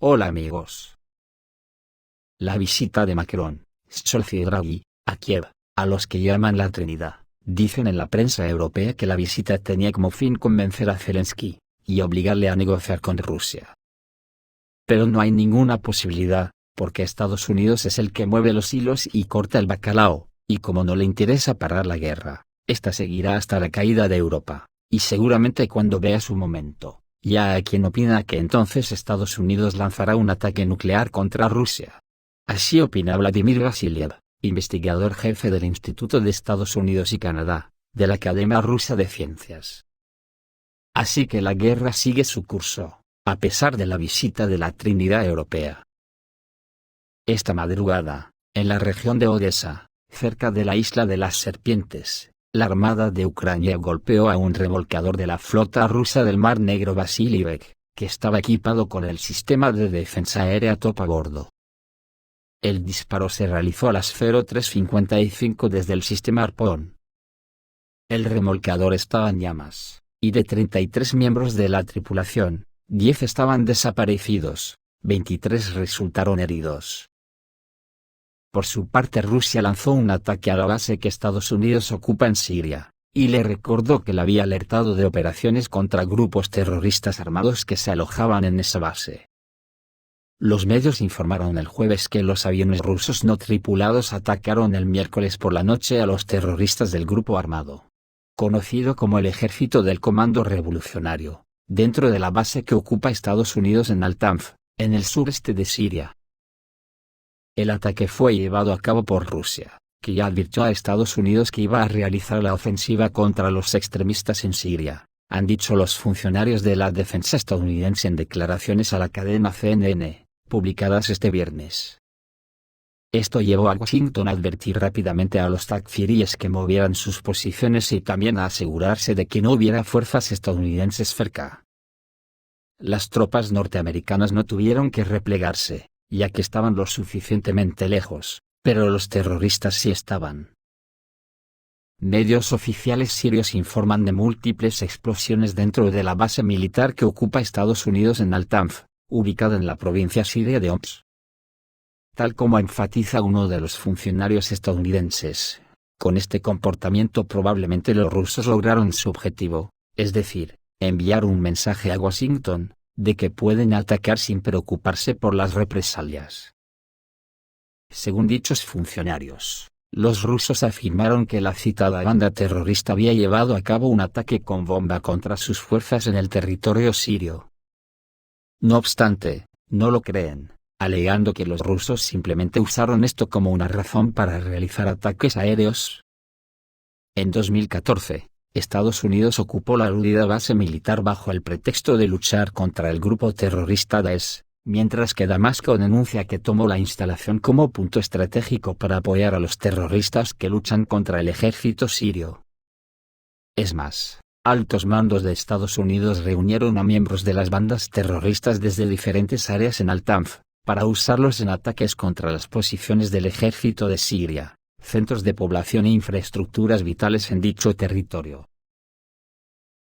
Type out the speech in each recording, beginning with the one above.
Hola amigos. La visita de Macron, Scholz y Draghi, a Kiev, a los que llaman la Trinidad, dicen en la prensa europea que la visita tenía como fin convencer a Zelensky, y obligarle a negociar con Rusia. Pero no hay ninguna posibilidad, porque Estados Unidos es el que mueve los hilos y corta el bacalao, y como no le interesa parar la guerra, esta seguirá hasta la caída de Europa, y seguramente cuando vea su momento. Ya hay quien opina que entonces Estados Unidos lanzará un ataque nuclear contra Rusia. Así opina Vladimir Vasiliev, investigador jefe del Instituto de Estados Unidos y Canadá, de la Academia Rusa de Ciencias. Así que la guerra sigue su curso, a pesar de la visita de la Trinidad Europea. Esta madrugada, en la región de Odessa, cerca de la isla de las Serpientes, la Armada de Ucrania golpeó a un remolcador de la flota rusa del Mar Negro Vasilievsk, que estaba equipado con el sistema de defensa aérea Top a bordo. El disparo se realizó a las 03:55 desde el sistema Harpoon. El remolcador estaba en llamas, y de 33 miembros de la tripulación, 10 estaban desaparecidos, 23 resultaron heridos. Por su parte Rusia lanzó un ataque a la base que Estados Unidos ocupa en Siria, y le recordó que la había alertado de operaciones contra grupos terroristas armados que se alojaban en esa base. Los medios informaron el jueves que los aviones rusos no tripulados atacaron el miércoles por la noche a los terroristas del grupo armado, conocido como el Ejército del Comando Revolucionario, dentro de la base que ocupa Estados Unidos en Al-Tanf, en el sureste de Siria. El ataque fue llevado a cabo por Rusia, que ya advirtió a Estados Unidos que iba a realizar la ofensiva contra los extremistas en Siria, han dicho los funcionarios de la defensa estadounidense en declaraciones a la cadena CNN, publicadas este viernes. Esto llevó a Washington a advertir rápidamente a los takfiríes que movieran sus posiciones y también a asegurarse de que no hubiera fuerzas estadounidenses cerca. Las tropas norteamericanas no tuvieron que replegarse, ya que estaban lo suficientemente lejos, pero los terroristas sí estaban. Medios oficiales sirios informan de múltiples explosiones dentro de la base militar que ocupa Estados Unidos en Al-Tanf, ubicada en la provincia siria de Homs. Tal como enfatiza uno de los funcionarios estadounidenses, con este comportamiento probablemente los rusos lograron su objetivo, es decir, enviar un mensaje a Washington, de que pueden atacar sin preocuparse por las represalias. Según dichos funcionarios, los rusos afirmaron que la citada banda terrorista había llevado a cabo un ataque con bomba contra sus fuerzas en el territorio sirio. No obstante, no lo creen, alegando que los rusos simplemente usaron esto como una razón para realizar ataques aéreos. En 2014, Estados Unidos ocupó la aludida base militar bajo el pretexto de luchar contra el grupo terrorista Daesh, mientras que Damasco denuncia que tomó la instalación como punto estratégico para apoyar a los terroristas que luchan contra el ejército sirio. Es más, altos mandos de Estados Unidos reunieron a miembros de las bandas terroristas desde diferentes áreas en Al-Tanf, para usarlos en ataques contra las posiciones del ejército de Siria, centros de población e infraestructuras vitales en dicho territorio.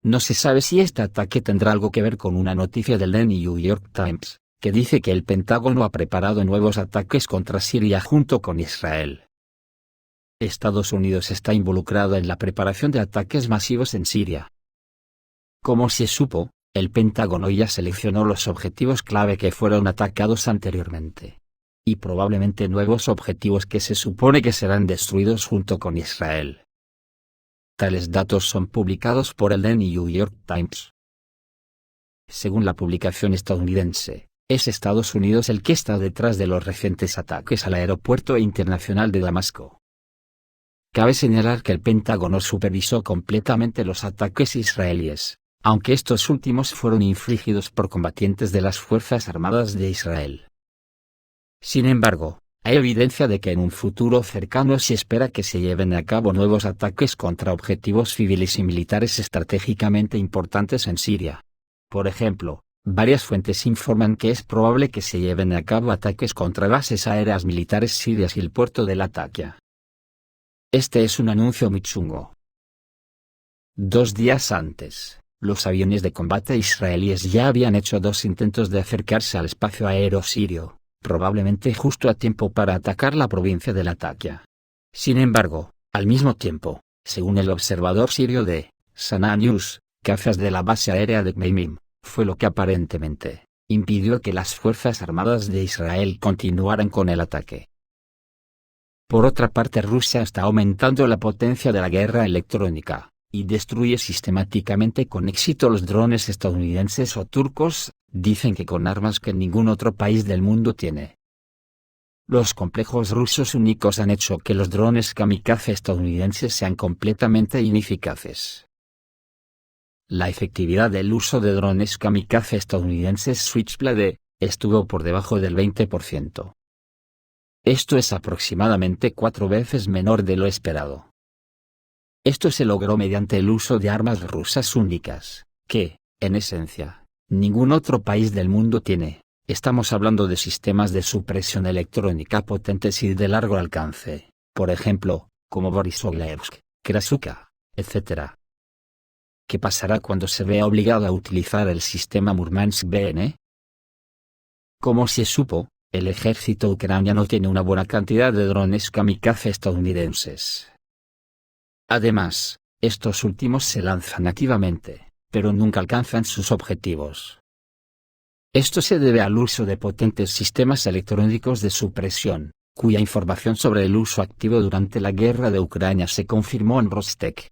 No se sabe si este ataque tendrá algo que ver con una noticia del The New York Times, que dice que el Pentágono ha preparado nuevos ataques contra Siria junto con Israel. Estados Unidos está involucrado en la preparación de ataques masivos en Siria. Como se supo, el Pentágono ya seleccionó los objetivos clave que fueron atacados anteriormente, y probablemente nuevos objetivos que se supone que serán destruidos junto con Israel. Tales datos son publicados por el The New York Times. Según la publicación estadounidense, es Estados Unidos el que está detrás de los recientes ataques al aeropuerto internacional de Damasco. Cabe señalar que el Pentágono supervisó completamente los ataques israelíes, aunque estos últimos fueron infligidos por combatientes de las Fuerzas Armadas de Israel. Sin embargo, hay evidencia de que en un futuro cercano se espera que se lleven a cabo nuevos ataques contra objetivos civiles y militares estratégicamente importantes en Siria. Por ejemplo, varias fuentes informan que es probable que se lleven a cabo ataques contra bases aéreas militares sirias y el puerto de Latakia. Este es un anuncio muy chungo. 2 días antes, los aviones de combate israelíes ya habían hecho 2 intentos de acercarse al espacio aéreo sirio, probablemente justo a tiempo para atacar la provincia de Latakia. Sin embargo, al mismo tiempo, según el observador sirio de Sana News, cazas de la base aérea de Khmeimim, fue lo que aparentemente impidió que las Fuerzas Armadas de Israel continuaran con el ataque. Por otra parte, Rusia está aumentando la potencia de la guerra electrónica, y destruye sistemáticamente con éxito los drones estadounidenses o turcos, dicen que con armas que ningún otro país del mundo tiene. Los complejos rusos únicos han hecho que los drones kamikaze estadounidenses sean completamente ineficaces. La efectividad del uso de drones kamikaze estadounidenses Switchblade estuvo por debajo del 20%. Esto es aproximadamente 4 veces menor de lo esperado. Esto se logró mediante el uso de armas rusas únicas, que, en esencia, ningún otro país del mundo tiene. Estamos hablando de sistemas de supresión electrónica potentes y de largo alcance, por ejemplo, como Borisovlevsk, Krasuka, etc. ¿Qué pasará cuando se vea obligado a utilizar el sistema Murmansk-BN? Como se supo, el ejército ucraniano tiene una buena cantidad de drones kamikaze estadounidenses. Además, estos últimos se lanzan activamente, pero nunca alcanzan sus objetivos. Esto se debe al uso de potentes sistemas electrónicos de supresión, cuya información sobre el uso activo durante la guerra de Ucrania se confirmó en Rostec.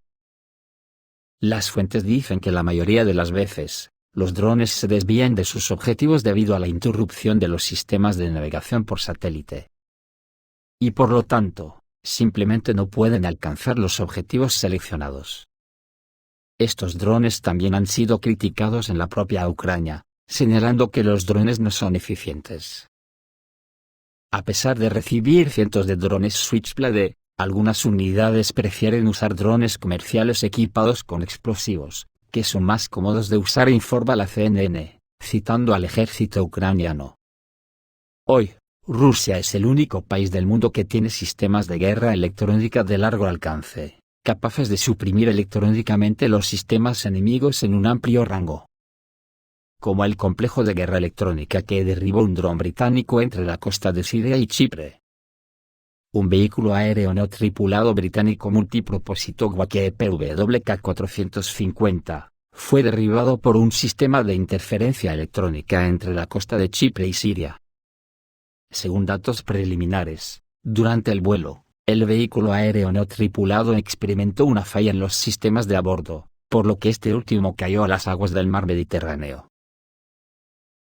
Las fuentes dicen que la mayoría de las veces, los drones se desvían de sus objetivos debido a la interrupción de los sistemas de navegación por satélite. Y por lo tanto, simplemente no pueden alcanzar los objetivos seleccionados. Estos drones también han sido criticados en la propia Ucrania, señalando que los drones no son eficientes. A pesar de recibir cientos de drones Switchblade, algunas unidades prefieren usar drones comerciales equipados con explosivos, que son más cómodos de usar, informa la CNN, citando al ejército ucraniano. Hoy, Rusia es el único país del mundo que tiene sistemas de guerra electrónica de largo alcance, capaces de suprimir electrónicamente los sistemas enemigos en un amplio rango. Como el complejo de guerra electrónica que derribó un dron británico entre la costa de Siria y Chipre. Un vehículo aéreo no tripulado británico multipropósito WK-450, fue derribado por un sistema de interferencia electrónica entre la costa de Chipre y Siria. Según datos preliminares, durante el vuelo, el vehículo aéreo no tripulado experimentó una falla en los sistemas de a bordo, por lo que este último cayó a las aguas del mar Mediterráneo.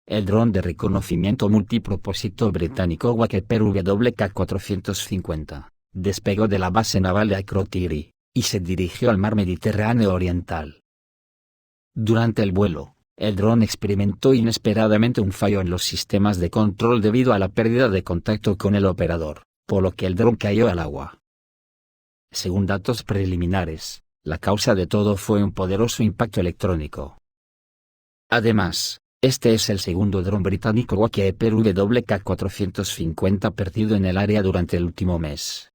El dron de reconocimiento multipropósito británico WK-450 despegó de la base naval de Akrotiri y se dirigió al mar Mediterráneo oriental. Durante el vuelo, el dron experimentó inesperadamente un fallo en los sistemas de control debido a la pérdida de contacto con el operador, por lo que el dron cayó al agua. Según datos preliminares, la causa de todo fue un poderoso impacto electrónico. Además, este es el segundo dron británico WK-450 perdido en el área durante el último mes.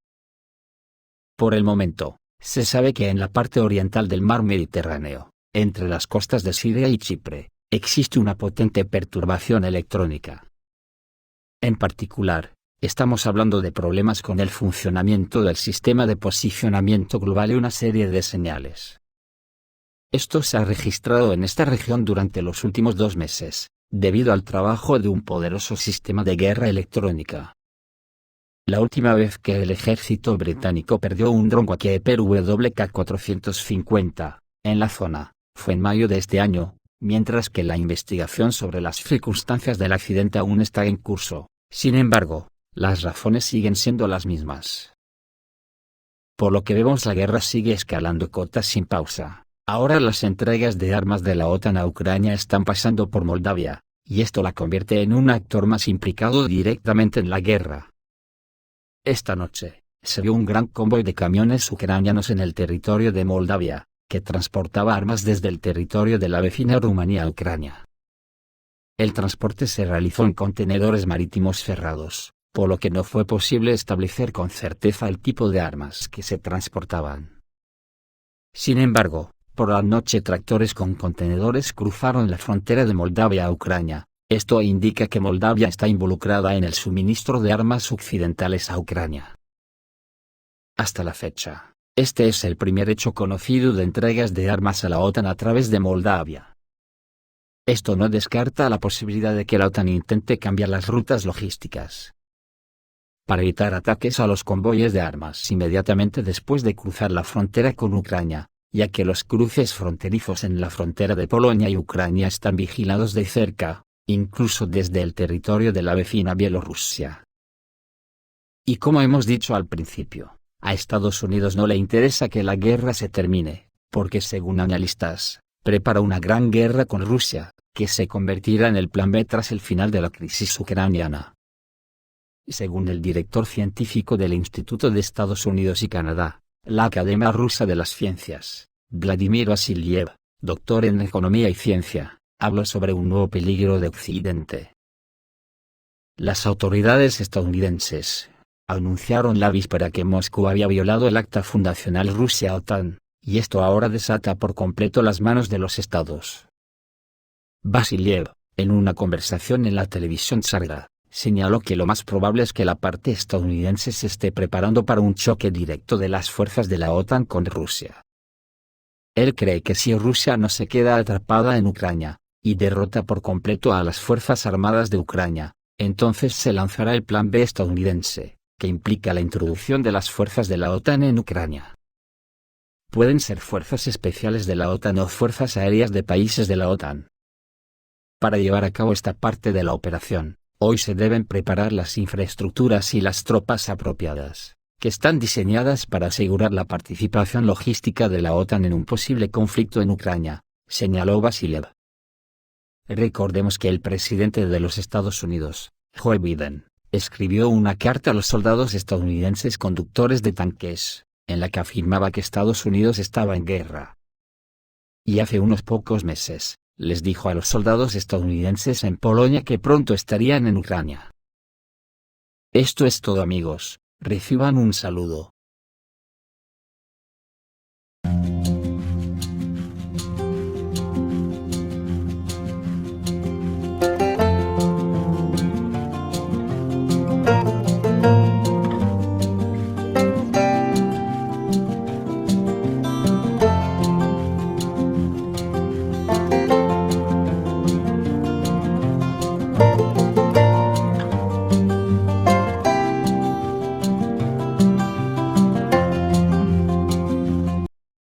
Por el momento, se sabe que en la parte oriental del mar Mediterráneo, entre las costas de Siria y Chipre, existe una potente perturbación electrónica. En particular, estamos hablando de problemas con el funcionamiento del sistema de posicionamiento global y una serie de señales. Esto se ha registrado en esta región durante los últimos 2 meses, debido al trabajo de un poderoso sistema de guerra electrónica. La última vez que el ejército británico perdió un dron WK-450, en la zona, fue en mayo de este año, mientras que la investigación sobre las circunstancias del accidente aún está en curso. Sin embargo, las razones siguen siendo las mismas. Por lo que vemos, la guerra sigue escalando cotas sin pausa. Ahora las entregas de armas de la OTAN a Ucrania están pasando por Moldavia, y esto la convierte en un actor más implicado directamente en la guerra. Esta noche, se vio un gran convoy de camiones ucranianos en el territorio de Moldavia, que transportaba armas desde el territorio de la vecina Rumanía a Ucrania. El transporte se realizó en contenedores marítimos cerrados, por lo que no fue posible establecer con certeza el tipo de armas que se transportaban. Sin embargo, Por la noche tractores con contenedores cruzaron la frontera de Moldavia a Ucrania. Esto indica que Moldavia está involucrada en el suministro de armas occidentales a Ucrania. Hasta la fecha, este es el primer hecho conocido de entregas de armas a la OTAN a través de Moldavia. Esto no descarta la posibilidad de que la OTAN intente cambiar las rutas logísticas para evitar ataques a los convoyes de armas inmediatamente después de cruzar la frontera con Ucrania, ya que los cruces fronterizos en la frontera de Polonia y Ucrania están vigilados de cerca, incluso desde el territorio de la vecina Bielorrusia. Y como hemos dicho al principio, a Estados Unidos no le interesa que la guerra se termine, porque según analistas, prepara una gran guerra con Rusia, que se convertirá en el plan B tras el final de la crisis ucraniana. Según el director científico del Instituto de Estados Unidos y Canadá, la Academia Rusa de las Ciencias, Vladimir Vasiliev, doctor en Economía y Ciencia, habló sobre un nuevo peligro de Occidente. Las autoridades estadounidenses anunciaron la víspera que Moscú había violado el acta fundacional Rusia-OTAN, y esto ahora desata por completo las manos de los estados. Vasiliev, en una conversación en la televisión Zarga, señaló que lo más probable es que la parte estadounidense se esté preparando para un choque directo de las fuerzas de la OTAN con Rusia. Él cree que si Rusia no se queda atrapada en Ucrania, y derrota por completo a las Fuerzas Armadas de Ucrania, entonces se lanzará el plan B estadounidense, que implica la introducción de las fuerzas de la OTAN en Ucrania. Pueden ser fuerzas especiales de la OTAN o fuerzas aéreas de países de la OTAN. Para llevar a cabo esta parte de la operación, hoy se deben preparar las infraestructuras y las tropas apropiadas, que están diseñadas para asegurar la participación logística de la OTAN en un posible conflicto en Ucrania, señaló Vasiliev. Recordemos que el presidente de los Estados Unidos, Joe Biden, escribió una carta a los soldados estadounidenses conductores de tanques, en la que afirmaba que Estados Unidos estaba en guerra. Y hace unos pocos meses, les dijo a los soldados estadounidenses en Polonia que pronto estarían en Ucrania. Esto es todo, amigos, reciban un saludo.